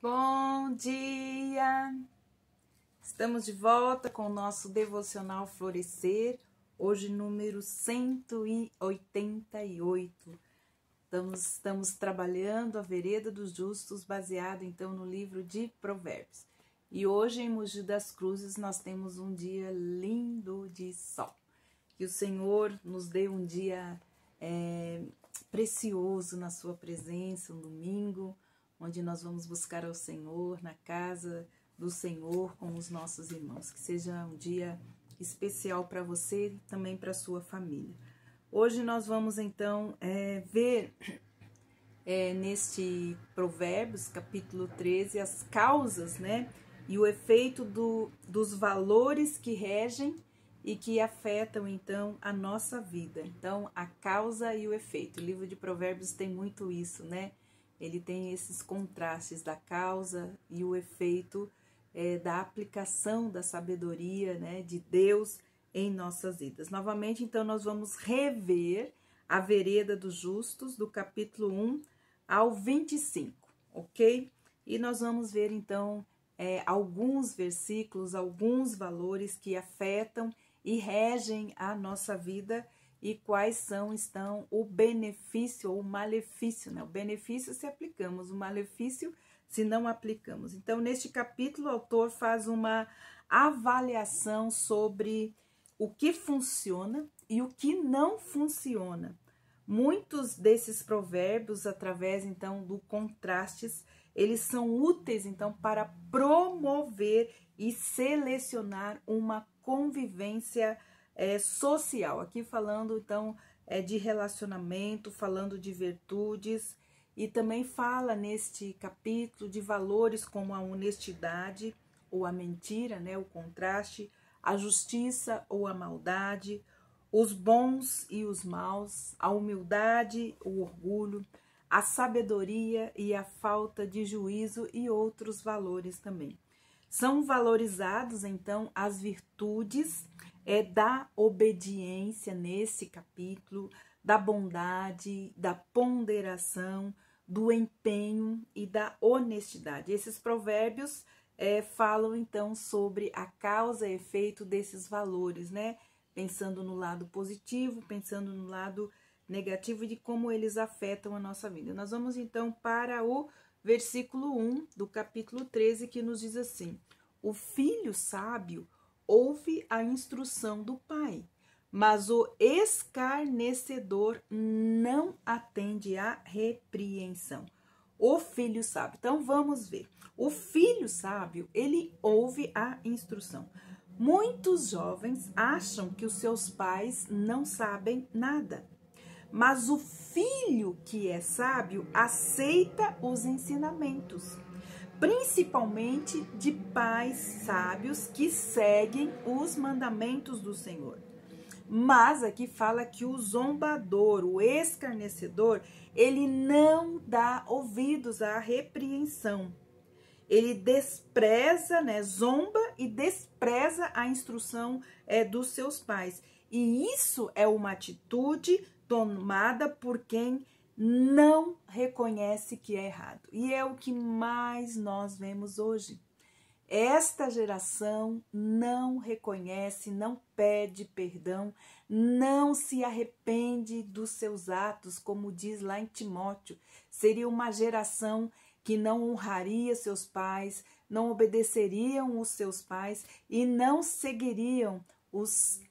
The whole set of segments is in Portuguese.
Bom dia! Estamos de volta com o nosso devocional Florescer, hoje número 188. Estamos trabalhando a vereda dos justos, baseado então no livro de Provérbios. E hoje em Mogi das Cruzes nós temos um dia lindo de sol. Que o Senhor nos dê um dia precioso na sua presença, um domingo, onde nós vamos buscar ao Senhor, na casa do Senhor, com os nossos irmãos. Que seja um dia especial para você e também para a sua família. Hoje nós vamos então ver neste Provérbios, capítulo 13, as causas, e o efeito dos valores que regem e que afetam então a nossa vida. Então, a causa e o efeito. O livro de Provérbios tem muito isso, Ele tem esses contrastes da causa e o efeito da aplicação da sabedoria, de Deus em nossas vidas. Novamente, então, nós vamos rever a vereda dos justos, do capítulo 1 ao 25, ok? E nós vamos ver, então, alguns versículos, alguns valores que afetam e regem a nossa vida e quais estão o benefício ou o malefício, O benefício se aplicamos, o malefício se não aplicamos. Então, neste capítulo, o autor faz uma avaliação sobre o que funciona e o que não funciona. Muitos desses provérbios, através, então, do contrastes, eles são úteis, então, para promover e selecionar uma convivência social. Aqui falando, então, de relacionamento, falando de virtudes, e também fala neste capítulo de valores como a honestidade ou a mentira, o contraste, a justiça ou a maldade, os bons e os maus, a humildade, o orgulho, a sabedoria e a falta de juízo e outros valores também. São valorizados, então, as virtudes da obediência nesse capítulo, da bondade, da ponderação, do empenho e da honestidade. Esses provérbios falam, então, sobre a causa e efeito desses valores, Pensando no lado positivo, pensando no lado negativo e de como eles afetam a nossa vida. Nós vamos, então, para o versículo 1 do capítulo 13, que nos diz assim: o filho sábio ouve a instrução do pai, mas o escarnecedor não atende à repreensão. O filho sábio. Então, vamos ver. O filho sábio, ele ouve a instrução. Muitos jovens acham que os seus pais não sabem nada, mas o filho que é sábio aceita os ensinamentos, principalmente de pais sábios que seguem os mandamentos do Senhor. Mas aqui fala que o zombador, o escarnecedor, ele não dá ouvidos à repreensão. Ele despreza, zomba e despreza a instrução dos seus pais. E isso é uma atitude tomada por quem não reconhece que é errado. E é o que mais nós vemos hoje. Esta geração não reconhece, não pede perdão, não se arrepende dos seus atos, como diz lá em Timóteo. Seria uma geração que não honraria seus pais, não obedeceriam os seus pais e não seguiriam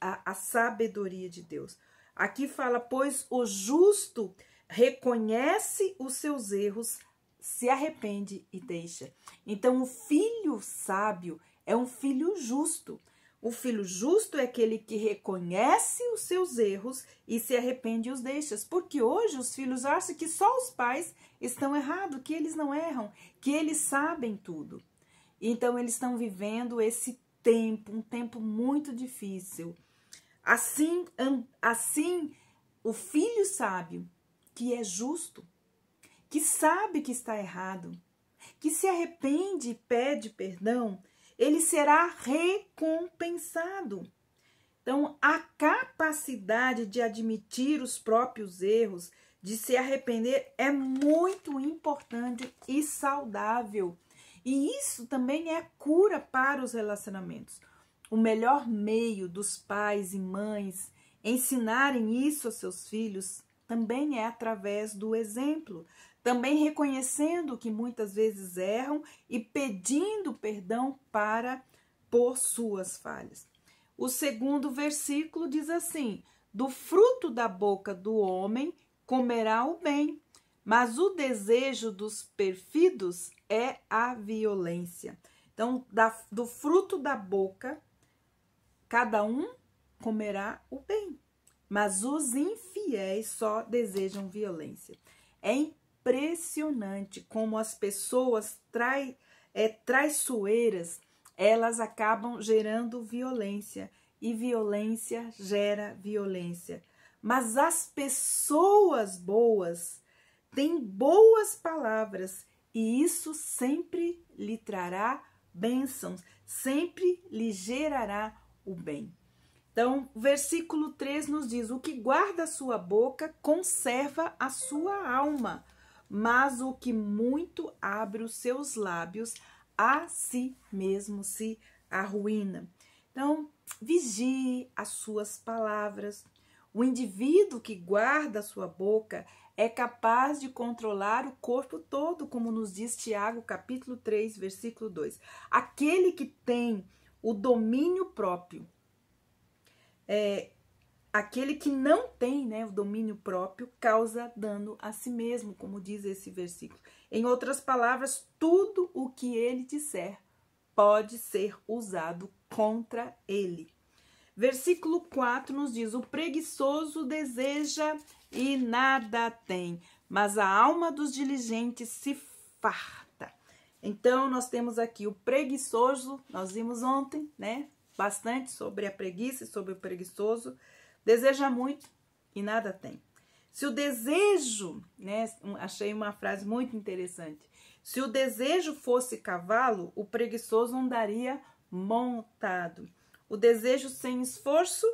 a sabedoria de Deus. Aqui fala, pois o justo reconhece os seus erros, se arrepende e deixa. Então, o filho sábio é um filho justo. O filho justo é aquele que reconhece os seus erros e se arrepende e os deixa. Porque hoje os filhos acham que só os pais estão errados, que eles não erram, que eles sabem tudo. Então, eles estão vivendo esse tempo, um tempo muito difícil. Assim, o filho sábio, que é justo, que sabe que está errado, que se arrepende e pede perdão, ele será recompensado. Então, a capacidade de admitir os próprios erros, de se arrepender, é muito importante e saudável. E isso também é cura para os relacionamentos. O melhor meio dos pais e mães ensinarem isso aos seus filhos também é através do exemplo, também reconhecendo que muitas vezes erram e pedindo perdão por suas falhas. O segundo versículo diz assim: do fruto da boca do homem comerá o bem, mas o desejo dos pérfidos é a violência. Então, do fruto da boca, cada um comerá o bem, mas os infiéis só desejam violência. É impressionante como as pessoas traiçoeiras, elas acabam gerando violência, e violência gera violência. Mas as pessoas boas têm boas palavras, e isso sempre lhe trará bênçãos, sempre lhe gerará o bem. Então, o versículo 3 nos diz: o que guarda a sua boca conserva a sua alma, mas o que muito abre os seus lábios a si mesmo se arruína. Então, vigie as suas palavras. O indivíduo que guarda a sua boca é capaz de controlar o corpo todo, como nos diz Tiago, capítulo 3, versículo 2. Aquele que tem o domínio próprio, aquele que não tem, né, o domínio próprio, causa dano a si mesmo, como diz esse versículo. Em outras palavras, tudo o que ele disser pode ser usado contra ele. Versículo 4 nos diz: o preguiçoso deseja e nada tem, mas a alma dos diligentes se farta. Então, nós temos aqui o preguiçoso, nós vimos ontem, né, bastante sobre a preguiça e sobre o preguiçoso, deseja muito e nada tem. Se o desejo, né, achei uma frase muito interessante, se o desejo fosse cavalo, o preguiçoso andaria montado. O desejo sem esforço,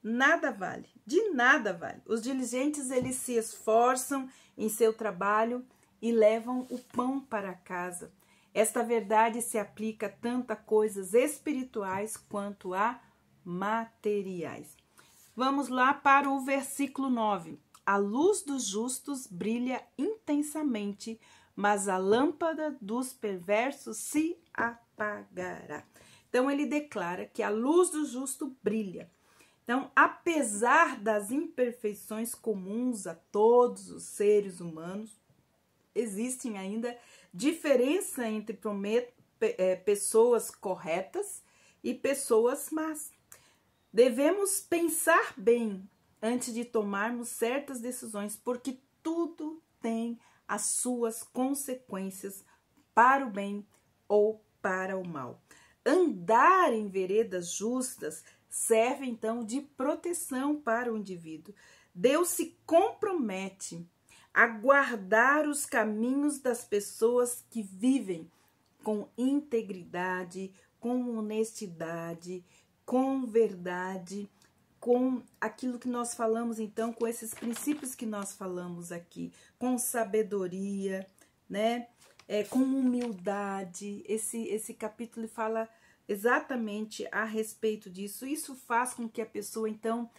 nada vale, de nada vale. Os diligentes, eles se esforçam em seu trabalho e levam o pão para casa. Esta verdade se aplica tanto a coisas espirituais quanto a materiais. Vamos lá para o versículo 9. A luz dos justos brilha intensamente, mas a lâmpada dos perversos se apagará. Então, ele declara que a luz do justo brilha. Então, apesar das imperfeições comuns a todos os seres humanos, existem ainda diferença entre pessoas corretas e pessoas más. Devemos pensar bem antes de tomarmos certas decisões, porque tudo tem as suas consequências para o bem ou para o mal. Andar em veredas justas serve então de proteção para o indivíduo. Deus se compromete a guardar os caminhos das pessoas que vivem com integridade, com honestidade, com verdade, com aquilo que nós falamos então, com esses princípios que nós falamos aqui, com sabedoria, né? Com humildade. Esse capítulo fala exatamente a respeito disso. Isso faz com que a pessoa então,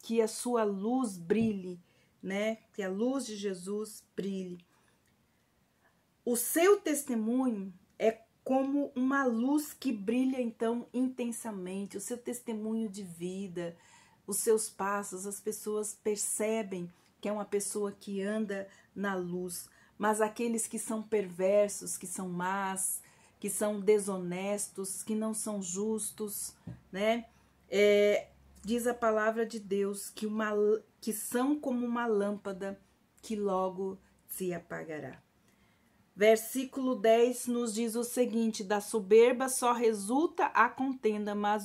que a sua luz brilhe, né? Que a luz de Jesus brilhe. O seu testemunho é como uma luz que brilha então intensamente. O seu testemunho de vida, os seus passos, as pessoas percebem que é uma pessoa que anda na luz. Mas aqueles que são perversos, que são más, que são desonestos, que não são justos, né? Diz a palavra de Deus que são como uma lâmpada que logo se apagará. Versículo 10 nos diz o seguinte: da soberba só resulta a contenda, mas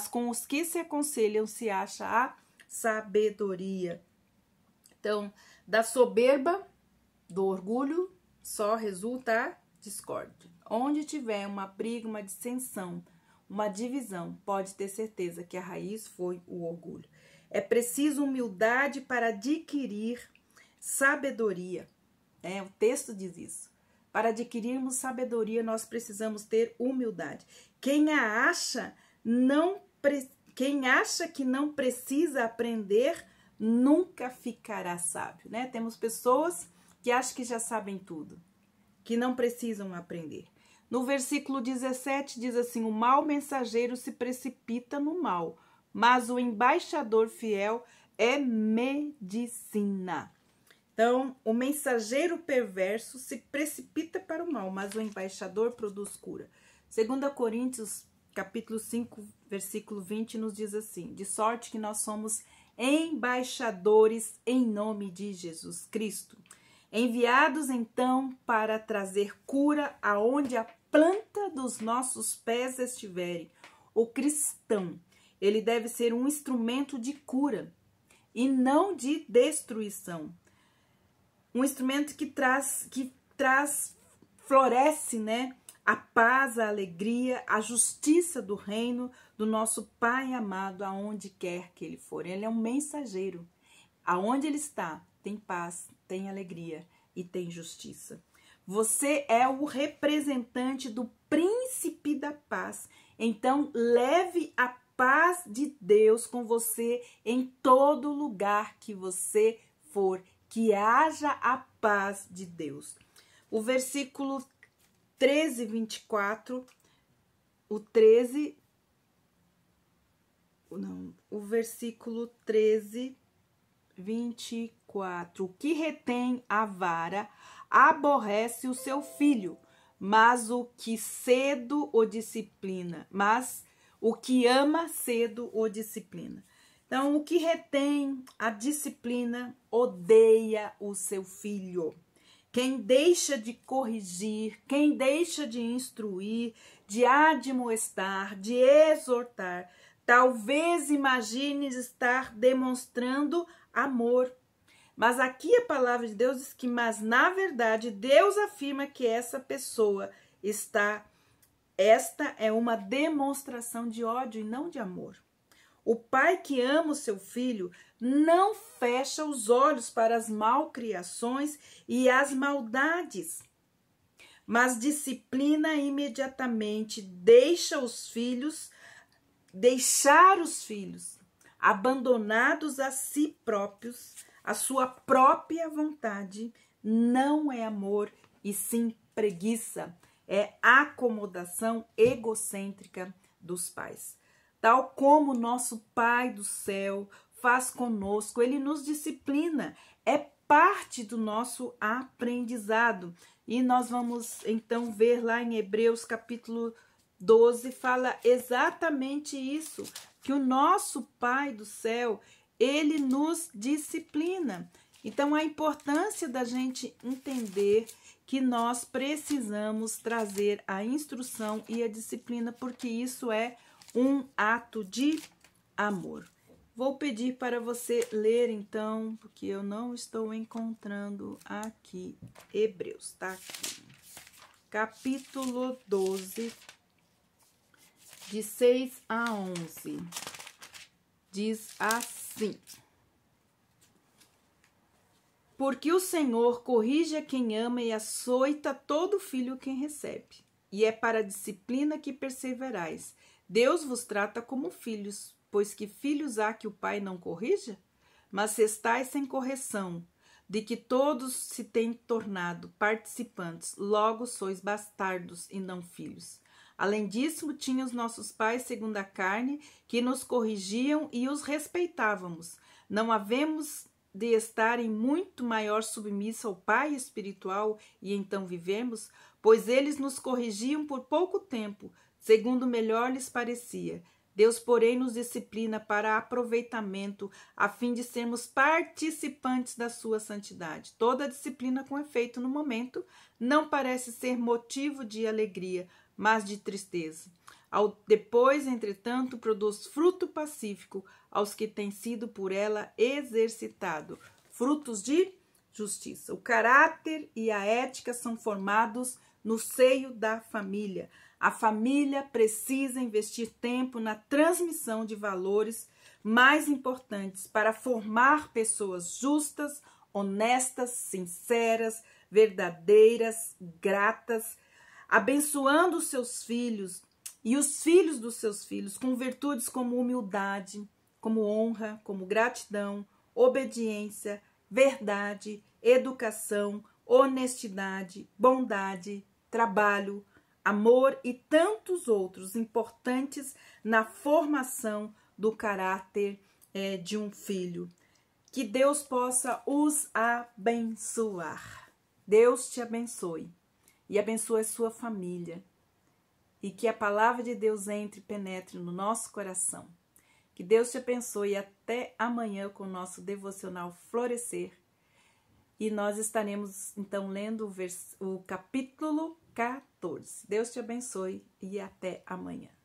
com os que se aconselham se acha a sabedoria. Então, da soberba, do orgulho, só resulta a discórdia. Onde tiver uma briga, uma dissensão, uma divisão, pode ter certeza que a raiz foi o orgulho. É preciso humildade para adquirir sabedoria. O texto diz isso. Para adquirirmos sabedoria, nós precisamos ter humildade. Quem acha que não precisa aprender, nunca ficará sábio, né? Temos pessoas que acham que já sabem tudo, que não precisam aprender. No versículo 17 diz assim: o mau mensageiro se precipita no mal, mas o embaixador fiel é medicina. Então, o mensageiro perverso se precipita para o mal, mas o embaixador produz cura. 2 Coríntios, capítulo 5, versículo 20, nos diz assim: de sorte que nós somos embaixadores em nome de Jesus Cristo, enviados então para trazer cura aonde a planta dos nossos pés estiverem. O cristão, ele deve ser um instrumento de cura e não de destruição. Um instrumento que floresce, né? A paz, a alegria, a justiça do reino do nosso Pai amado, aonde quer que ele for. Ele é um mensageiro. Aonde ele está, tem paz, tem alegria e tem justiça. Você é o representante do príncipe da paz. Então, leve a paz de Deus com você em todo lugar que você for. Que haja a paz de Deus. O versículo 13, 24, o versículo 13, 24. O que retém a vara aborrece o seu filho, mas o que cedo o disciplina, mas o que ama cedo o disciplina. Então, o que retém a disciplina odeia o seu filho. Quem deixa de corrigir, quem deixa de instruir, de admoestar, de exortar, talvez imagine estar demonstrando amor. Mas aqui a palavra de Deus diz que, mas na verdade, Deus afirma que esta é uma demonstração de ódio e não de amor. O pai que ama o seu filho não fecha os olhos para as malcriações e as maldades, mas disciplina imediatamente, deixar os filhos abandonados a si próprios, a sua própria vontade, não é amor e sim preguiça, é acomodação egocêntrica dos pais. Tal como nosso Pai do céu faz conosco, ele nos disciplina, é parte do nosso aprendizado. E nós vamos então ver lá em Hebreus capítulo 12, fala exatamente isso, que o nosso Pai do céu, ele nos disciplina. Então, a importância da gente entender que nós precisamos trazer a instrução e a disciplina, porque isso é um ato de amor. Vou pedir para você ler então, porque eu não estou encontrando aqui Hebreus, tá aqui. Capítulo 12, de 6 a 11. Diz assim: porque o Senhor corrige a quem ama e açoita todo filho quem recebe. E é para a disciplina que perseverais. Deus vos trata como filhos, pois que filhos há que o pai não corrija? Mas se estáis sem correção, de que todos se têm tornado participantes, logo sois bastardos e não filhos. Além disso, tinham os nossos pais segundo a carne, que nos corrigiam e os respeitávamos. Não havemos de estar em muito maior submissa ao Pai espiritual e então vivemos, pois eles nos corrigiam por pouco tempo, segundo melhor lhes parecia. Deus, porém, nos disciplina para aproveitamento, a fim de sermos participantes da sua santidade. Toda disciplina com efeito no momento não parece ser motivo de alegria, mas de tristeza. Depois, entretanto, produz fruto pacífico aos que têm sido por ela exercitado, frutos de justiça. O caráter e a ética são formados no seio da família. A família precisa investir tempo na transmissão de valores mais importantes para formar pessoas justas, honestas, sinceras, verdadeiras, gratas, abençoando os seus filhos e os filhos dos seus filhos com virtudes como humildade, como honra, como gratidão, obediência, verdade, educação, honestidade, bondade, trabalho, amor e tantos outros importantes na formação do caráter de um filho. Que Deus possa os abençoar. Deus te abençoe e abençoe a sua família. E que a palavra de Deus entre e penetre no nosso coração. Que Deus te abençoe até amanhã com o nosso devocional Florescer. E nós estaremos então lendo o capítulo 14. Deus te abençoe e até amanhã.